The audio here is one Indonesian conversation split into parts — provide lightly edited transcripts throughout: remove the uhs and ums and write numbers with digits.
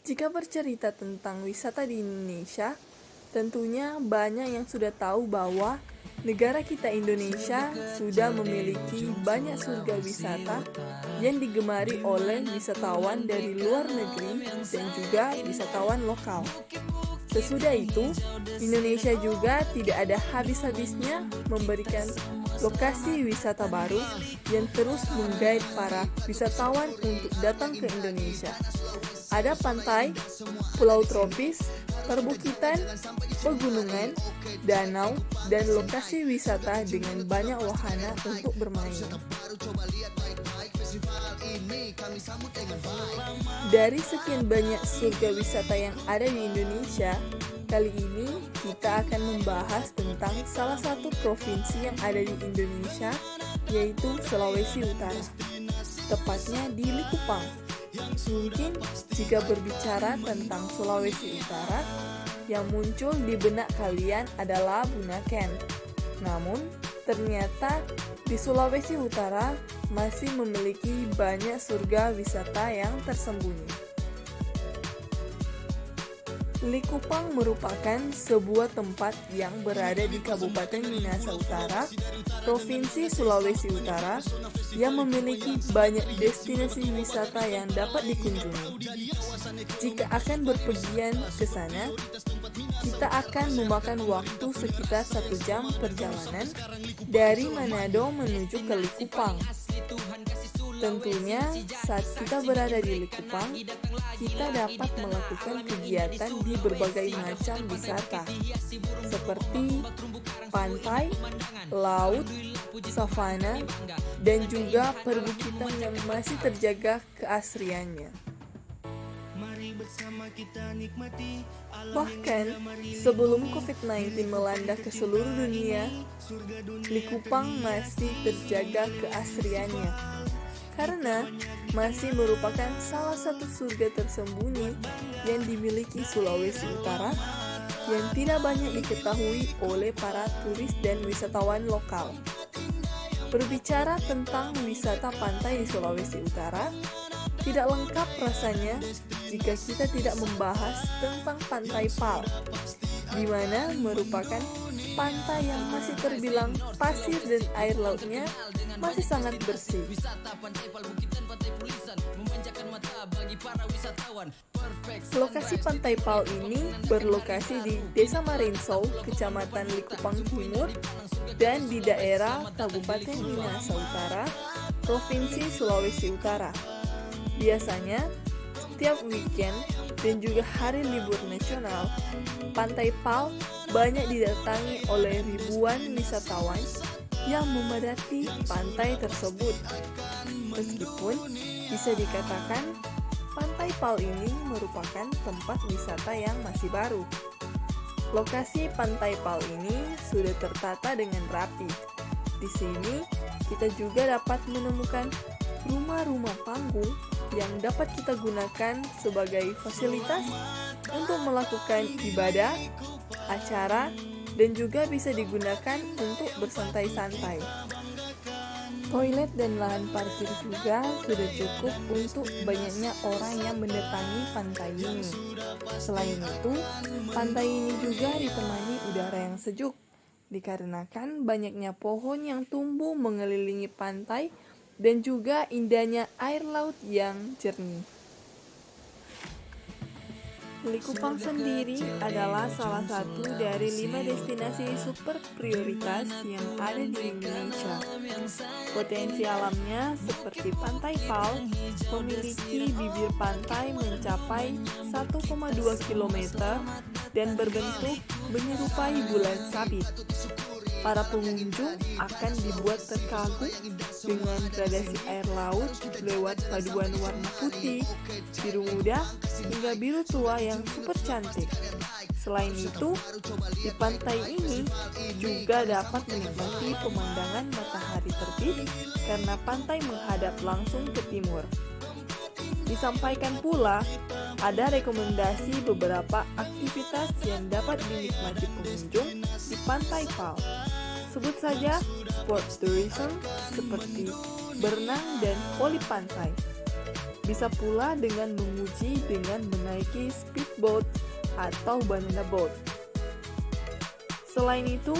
Jika bercerita tentang wisata di Indonesia, tentunya banyak yang sudah tahu bahwa negara kita Indonesia sudah memiliki banyak surga wisata yang digemari oleh wisatawan dari luar negeri dan juga wisatawan lokal. Sesudah itu, Indonesia juga tidak ada habis-habisnya memberikan lokasi wisata baru yang terus menggait para wisatawan untuk datang ke Indonesia. Ada pantai, pulau tropis, perbukitan, pegunungan, danau, dan lokasi wisata dengan banyak wahana untuk bermain. Dari sekian banyak surga wisata yang ada di Indonesia, kali ini kita akan membahas tentang salah satu provinsi yang ada di Indonesia, yaitu Sulawesi Utara, tepatnya di Likupang. Mungkin jika berbicara tentang Sulawesi Utara, yang muncul di benak kalian adalah Bunaken. Namun, ternyata di Sulawesi Utara masih memiliki banyak surga wisata yang tersembunyi. Likupang merupakan sebuah tempat yang berada di Kabupaten Minahasa Utara, Provinsi Sulawesi Utara, yang memiliki banyak destinasi wisata yang dapat dikunjungi. Jika akan berpergian ke sana, kita akan memakan waktu sekitar 1 jam perjalanan dari Manado menuju ke Likupang. Tentunya saat kita berada di Likupang, kita dapat melakukan kegiatan di berbagai macam wisata, seperti pantai, laut, savana, dan juga perbukitan yang masih terjaga keasriannya. Bahkan sebelum COVID-19 melanda ke seluruh dunia, Likupang masih terjaga keasriannya karena masih merupakan salah satu surga tersembunyi yang dimiliki Sulawesi Utara yang tidak banyak diketahui oleh para turis dan wisatawan lokal. Berbicara tentang wisata pantai di Sulawesi Utara, tidak lengkap rasanya jika kita tidak membahas tentang Pantai Pal, di mana merupakan pantai yang masih terbilang pasir dan air lautnya masih sangat bersih. Lokasi Pantai Pal ini berlokasi di Desa Marinsau, Kecamatan Likupang Timur, dan di daerah Kabupaten Minahasa Utara, Provinsi Sulawesi Utara. Biasanya, setiap weekend dan juga hari libur nasional, Pantai Pal banyak didatangi oleh ribuan wisatawan yang memadati pantai tersebut. Meskipun bisa dikatakan Pantai Pal ini merupakan tempat wisata yang masih baru. Lokasi Pantai Pal ini sudah tertata dengan rapi. Di sini kita juga dapat menemukan rumah-rumah panggung yang dapat kita gunakan sebagai fasilitas untuk melakukan ibadah, acara, dan juga bisa digunakan untuk bersantai-santai. Toilet dan lahan parkir juga sudah cukup untuk banyaknya orang yang mendatangi pantai ini. Selain itu, pantai ini juga ditemani udara yang sejuk, dikarenakan banyaknya pohon yang tumbuh mengelilingi pantai dan juga indahnya air laut yang jernih. Likupang sendiri adalah salah satu dari 5 destinasi super prioritas yang ada di Indonesia. Potensi alamnya seperti Pantai Pal memiliki bibir pantai mencapai 1,2 km dan berbentuk menyerupai bulan sabit. Para pengunjung akan dibuat terkagum dengan gradasi air laut lewat paduan warna putih, biru muda, hingga biru tua yang super cantik. Selain itu, di pantai ini juga dapat menikmati pemandangan matahari terbit karena pantai menghadap langsung ke timur. Disampaikan pula, ada rekomendasi beberapa aktivitas yang dapat dinikmati pengunjung di Pantai Pal. Sebut saja sport tourism seperti berenang dan voli pantai. Bisa pula dengan menguji dengan menaiki speedboat atau banana boat. Selain itu,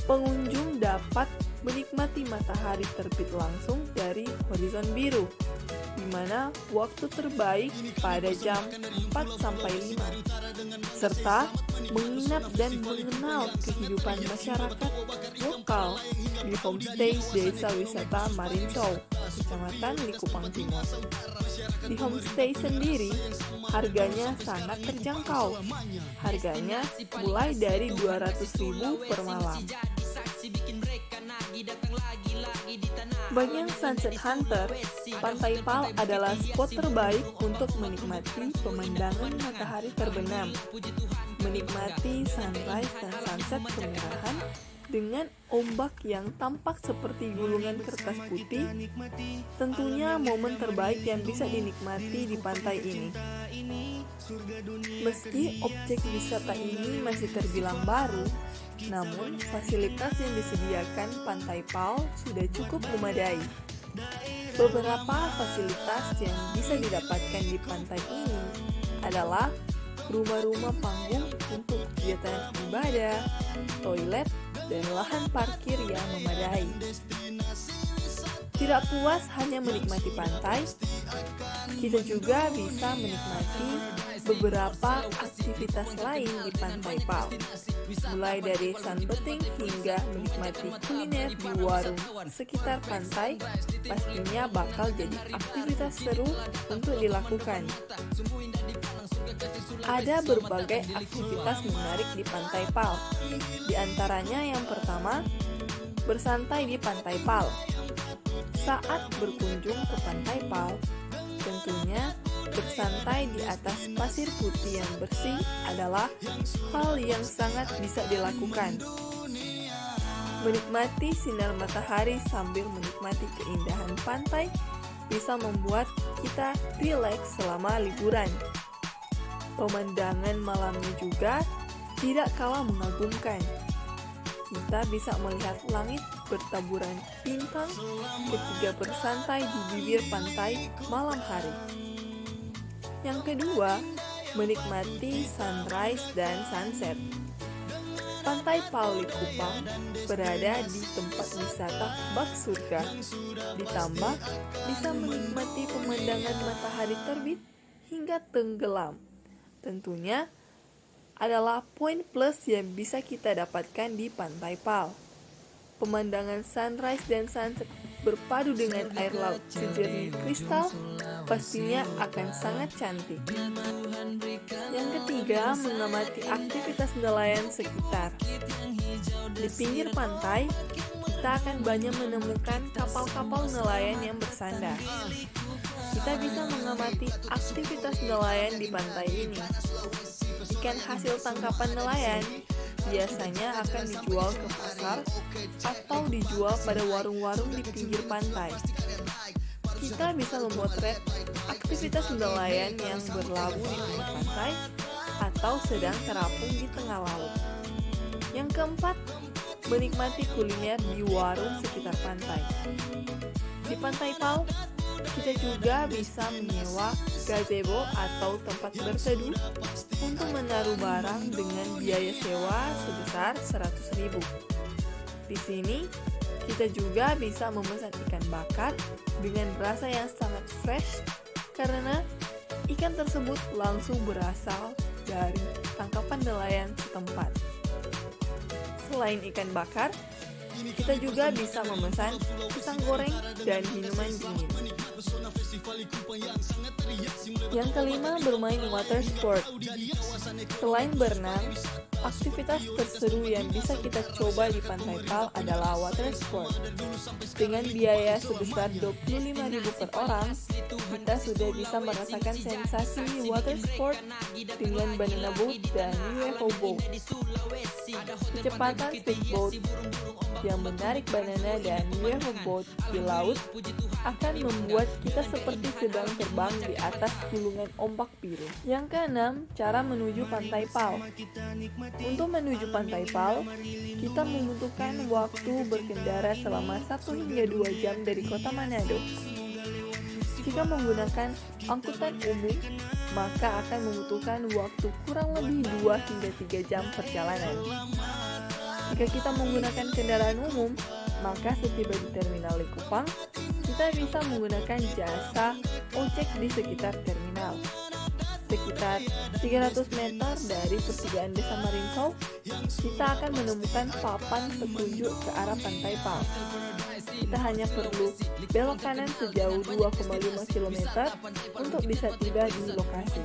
pengunjung dapat menikmati matahari terbit langsung dari horizon biru, di mana waktu terbaik pada jam 4-5, serta menginap dan mengenal kehidupan masyarakat lokal di homestay Desa Wisata Marinsau, Kecamatan Likupang Timur. Di homestay sendiri, harganya sangat terjangkau. Harganya mulai dari 200.000 per malam. Bagi yang sunset hunter, Pantai Pal adalah spot terbaik untuk menikmati pemandangan matahari terbenam, menikmati sunrise dan sunset kemerahan dengan ombak yang tampak seperti gulungan kertas putih. Tentunya momen terbaik yang bisa dinikmati di pantai ini. Meski objek wisata ini masih terbilang baru, namun fasilitas yang disediakan Pantai Pal sudah cukup memadai. Beberapa fasilitas yang bisa didapatkan di pantai ini adalah rumah-rumah panggung untuk kegiatan ibadah, toilet, dan lahan parkir yang memadai. Tidak puas hanya menikmati pantai, kita juga bisa menikmati beberapa aktivitas lain di Pantai Pal, mulai dari sunbathing hingga menikmati kuliner di warung sekitar pantai. Pastinya bakal jadi aktivitas seru untuk dilakukan. Ada berbagai aktivitas menarik di Pantai Pal. Di antaranya yang pertama, bersantai di Pantai Pal. Saat berkunjung ke Pantai Pal, tentunya bersantai di atas pasir putih yang bersih adalah hal yang sangat bisa dilakukan. Menikmati sinar matahari sambil menikmati keindahan pantai bisa membuat kita rileks selama liburan. Pemandangan malamnya juga tidak kalah mengagumkan. Kita bisa melihat langit bertaburan bintang ketika bersantai di bibir pantai malam hari. Yang kedua, menikmati sunrise dan sunset. Pantai Pal Likupang berada di tempat wisata bak surga, ditambah bisa menikmati pemandangan matahari terbit hingga tenggelam. Tentunya adalah poin plus yang bisa kita dapatkan di Pantai Pal. Pemandangan sunrise dan sunset berpadu dengan air laut sejernih kristal pastinya akan sangat cantik. Yang ketiga, mengamati aktivitas nelayan sekitar. Di pinggir pantai, kita akan banyak menemukan kapal-kapal nelayan yang bersandar. Kita bisa mengamati aktivitas nelayan di pantai ini. Ikan hasil tangkapan nelayan biasanya akan dijual ke pasar atau dijual pada warung-warung di pinggir pantai. Kita bisa memotret aktivitas nelayan yang berlabuh di pinggir pantai atau sedang terapung di tengah laut. Yang keempat, menikmati kuliner di warung sekitar pantai. Di Pantai Pal, kita juga bisa menyewa gazebo atau tempat berteduh untuk menaruh barang dengan biaya sewa sebesar 100.000. Di sini, kita juga bisa memesan ikan bakar dengan rasa yang sangat fresh karena ikan tersebut langsung berasal dari tangkapan nelayan setempat. Selain ikan bakar, kita juga bisa memesan pisang goreng dan minuman dingin. Yang kelima, bermain water sport. Selain berenang, aktivitas terseru yang bisa kita coba di Pantai Pal adalah water sport. Dengan biaya sebesar 25.000 per orang, kita sudah bisa merasakan sensasi water sport dengan banana boat dan UFO boat. Kecepatan speedboat yang menarik banana dan UFO boat di laut akan membuat kita seperti sedang terbang di atas gulungan ombak biru. Yang keenam, cara menuju Pantai Pal. Untuk menuju Pantai Pal, kita membutuhkan waktu berkendara selama 1 hingga 2 jam dari kota Manado. Jika menggunakan angkutan umum, maka akan membutuhkan waktu kurang lebih 2 hingga 3 jam perjalanan. Jika kita menggunakan kendaraan umum, maka setiba di Terminal Likupang, kita bisa menggunakan jasa ojek di sekitar terminal. Sekitar 300 meter dari pertigaan Desa Marinsau, kita akan menemukan papan petunjuk ke arah Pantai Pal. Kita hanya perlu belok kanan sejauh 2,5 km untuk bisa tiba di lokasi.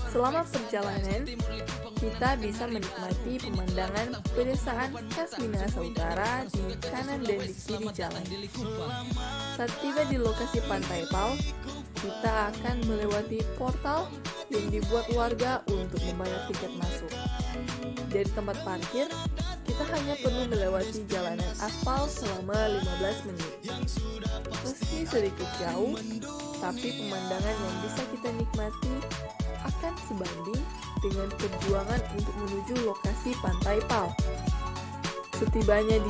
Selama perjalanan, kita bisa menikmati pemandangan pedesaan khas Minahasa Utara di kanan dan di kiri jalan. Saat tiba di lokasi Pantai Pal, kita akan melewati portal yang dibuat warga untuk membayar tiket masuk. Dari tempat parkir, kita hanya perlu melewati jalanan aspal selama 15 menit. Meski sedikit jauh, tapi pemandangan yang bisa kita nikmati akan sebanding dengan perjuangan untuk menuju lokasi Pantai Pal. Setibanya di